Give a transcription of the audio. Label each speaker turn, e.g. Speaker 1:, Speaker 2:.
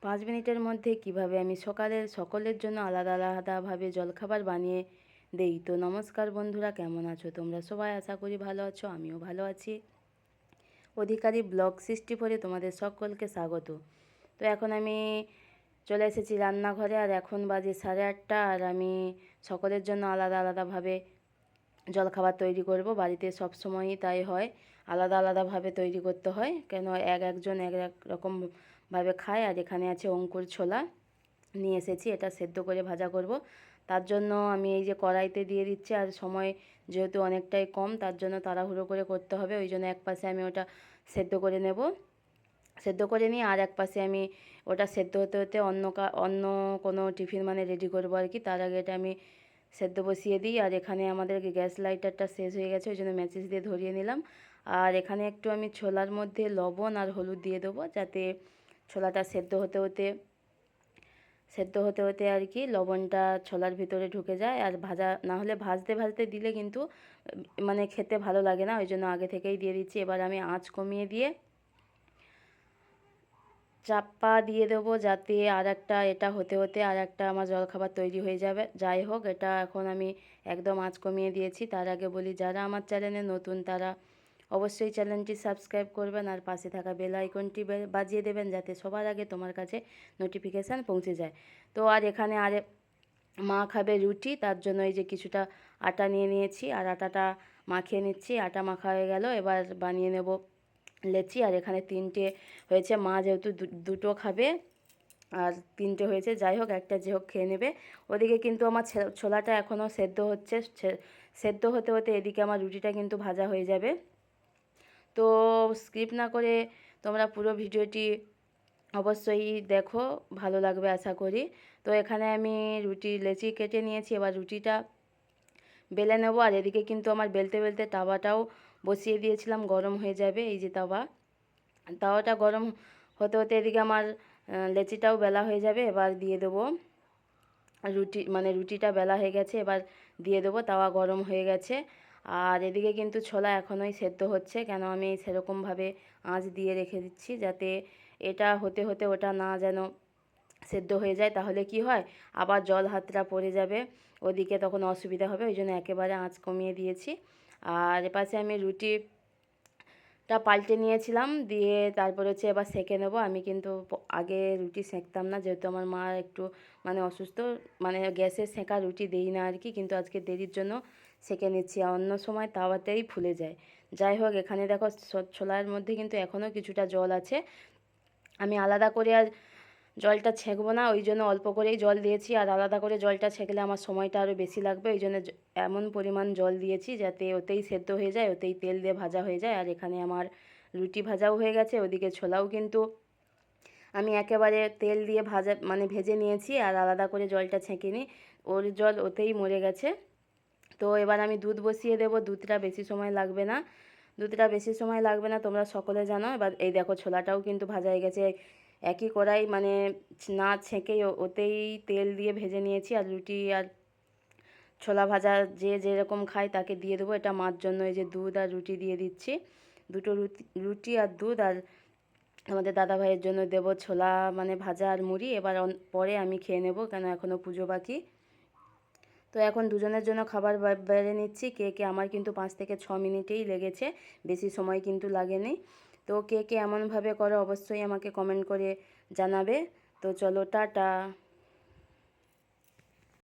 Speaker 1: 5 মিনিটের মধ্যে কিভাবে আমি সকালের সকলের জন্য আলাদা আলাদাভাবে জলখাবার বানিয়ে দেই। তো নমস্কার বন্ধুরা, কেমন আছো তোমরা সবাই? আশা করি ভালো আছো, আমিও ভালো আছি। অধিকারী ব্লগ 64-এ তোমাদের সকলকে স্বাগত। তো এখন আমি চলে এসেছি রান্নাঘরে, আর এখন বাজে 8:30, আর আমি সকলের জন্য আলাদা আলাদাভাবে জলখাবার তৈরি করব। বাড়িতে সব সময়ই তাই হয়, আলাদা আলাদাভাবে তৈরি করতে হয়, কেন একজন এক এক রকমভাবে খায়। আর এখানে আছে অঙ্কুর ছোলা নিয়ে এসেছি, এটা সেদ্ধ করে ভাজা করব। তার জন্য আমি এই যে কড়াইতে দিয়ে দিচ্ছি, আর সময় যেহেতু অনেকটাই কম, তার জন্য তাড়াহুড়ো করে করতে হবে। ওই জন্য এক পাশে আমি ওটা সেদ্ধ করে নেব, সেদ্ধ করে নিয়ে আর এক পাশে আমি ওটা সেদ্ধ হতে হতে অন্য কোনো টিফিন মানে রেডি করবো আর কি। তার আগে এটা আমি সেদ্ধ বসিয়ে দিই। আর এখানে আমাদের গ্যাস লাইটারটা শেষ হয়ে গেছে, ওই জন্য ম্যাচিস দিয়ে ধরিয়ে নিলাম। আর এখানে একটু আমি ছোলার মধ্যে লবণ আর হলুদ দিয়ে দেবো, যাতে ছোলাটা সেদ্ধ হতে হতে আর কি লবণটা ছোলার ভিতরে ঢুকে যায়। আর ভাজা না হলে ভাজতে ভাজতে দিলে কিন্তু মানে খেতে ভালো লাগে না, ওই জন্য আগে থেকেই দিয়ে দিচ্ছি। এবার আমি আঁচ কমিয়ে দিয়ে চাপা দিয়ে দেবো, যাতে এটা হতে হতে আর একটা আমার জলখাবার তৈরি হয়ে যাবে। যাই হোক, এটা এখন আমি একদম আঁচ কমিয়ে দিয়েছি। তার আগে বলি, যারা আমার চ্যানেলে নতুন তারা অবশ্যই চ্যানেলটি সাবস্ক্রাইব করবেন, আর পাশে থাকা বেল আইকনটি বাজিয়ে দেবেন, যাতে সবার আগে তোমার কাছে নোটিফিকেশান পৌঁছে যায়। তো আর এখানে মা খাবে রুটি, তার জন্য এই যে কিছুটা আটা নিয়ে নিয়েছি, আর আটাটা মাখিয়ে নিচ্ছি। আটা মাখা হয়ে গেল, এবার বানিয়ে নেব লেচি। আর এখানে 3টে হয়েছে, মা যেহেতু দুটো খাবে আর 3টে হয়েছে, যাই হোক একটা যে হোক খেয়ে নেবে। ওদিকে কিন্তু আমার ছোলাটা এখনও সেদ্ধ হচ্ছে, সেদ্ধ হতে হতে এদিকে আমার রুটিটা কিন্তু ভাজা হয়ে যাবে। তো স্কিপ না করে তোমরা পুরো ভিডিওটি অবশ্যই দেখো, ভালো লাগবে আশা করি। তো এখানে আমি লেচি কেটে নিয়েছি, এবার রুটিটা বেলে নেব। আর এদিকে কিন্তু আমার বেলতে বেলতে তাওয়াটাও বসিয়ে দিয়েছিলাম, গরম হয়ে যাবে। এই যে তাওয়াটা গরম হতে হতে এদিকে আমার লেচিটাও বেলা হয়ে যাবে। এবার দিয়ে দেবো রুটিটা বেলা হয়ে গেছে, এবার দিয়ে দেবো, তাওয়া গরম হয়ে গেছে। আর এদিকে কিন্তু ছোলা এখনোই সেদ্ধ হচ্ছে, কেন আমি সেরকমভাবে আঁচ দিয়ে রেখে দিচ্ছি, যাতে এটা হতে হতে ওটা না যেন সেদ্ধ হয়ে যায়, তাহলে কি হয় আবার জল হাতটা পড়ে যাবে, ওদিকে তখন অসুবিধা হবে। ওই জন্য একেবারে আঁচ কমিয়ে দিয়েছি। আর এপাশে আমি রুটিটা পাল্টে নিয়েছিলাম, দিয়ে তারপর হচ্ছে এবার সেঁকে নেব। আমি কিন্তু আগে রুটি সেঁকতাম না, যেহেতু আমার মা একটু মানে অসুস্থ, মানে গ্যাসে সেঁকা রুটি দেই না আর কি, কিন্তু আজকে দেরির জন্য সেঁকে নিচ্ছি। অন্য সময় তাওয়াতেই ফুলে যায়। যাই হোক, এখানে দেখো ছোলার মধ্যে কিন্তু এখনও কিছুটা জল আছে। আমি আলাদা করে আর জলটা ছেঁকবো না, ওই জন্য অল্প করেই জল দিয়েছি। আর আলাদা করে জলটা ছেঁকলে আমার সময়টা আরও বেশি লাগবে, ওই জন্য এমন পরিমাণ জল দিয়েছি যাতে ওতেই সেদ্ধ হয়ে যায়, ওতেই তেল দিয়ে ভাজা হয়ে যায়। আর এখানে আমার রুটি ভাজাও হয়ে গেছে, ওদিকে ছোলাও কিন্তু আমি একেবারে তেল দিয়ে ভেজে নিয়েছি, আর আলাদা করে জলটা ছেঁকে নিই, ওর জল ওতেই মরে গেছে। তো এবার আমি দুধ বসিয়ে দেবো। দুধটা বেশি সময় লাগবে না, তোমরা সকলে জানো। এবার এই দেখো, ছোলাটাও কিন্তু ভাজা হয়ে গেছে। একই কড়াই মানে না ছেঁকেই ওতেই তেল দিয়ে ভেজে নিয়েছি। আর রুটি আর ছোলা ভাজা যে যেরকম খায় তাকে দিয়ে দেবো। এটা মার জন্য এই যে দুধ আর রুটি দিয়ে দিচ্ছি, দুটো রুটি আর দুধ। আর আমাদের দাদা ভাইয়ের জন্য দেবো ছোলা মানে ভাজা আর মুড়ি। এবার পরে আমি খেয়ে নেব, কেন এখনও পুজো বাকি। তো এখন দুজনের জন্য খাবার বেড়ে নিচ্ছি। কে আমার কিন্তু 5 থেকে 6 মিনিটেই লেগেছে, বেশি সময় কিন্তু লাগেনি। তো কে এমনভাবে করো অবশ্যই আমাকে কমেন্ট করে জানাবে। তো চলো, টাটা।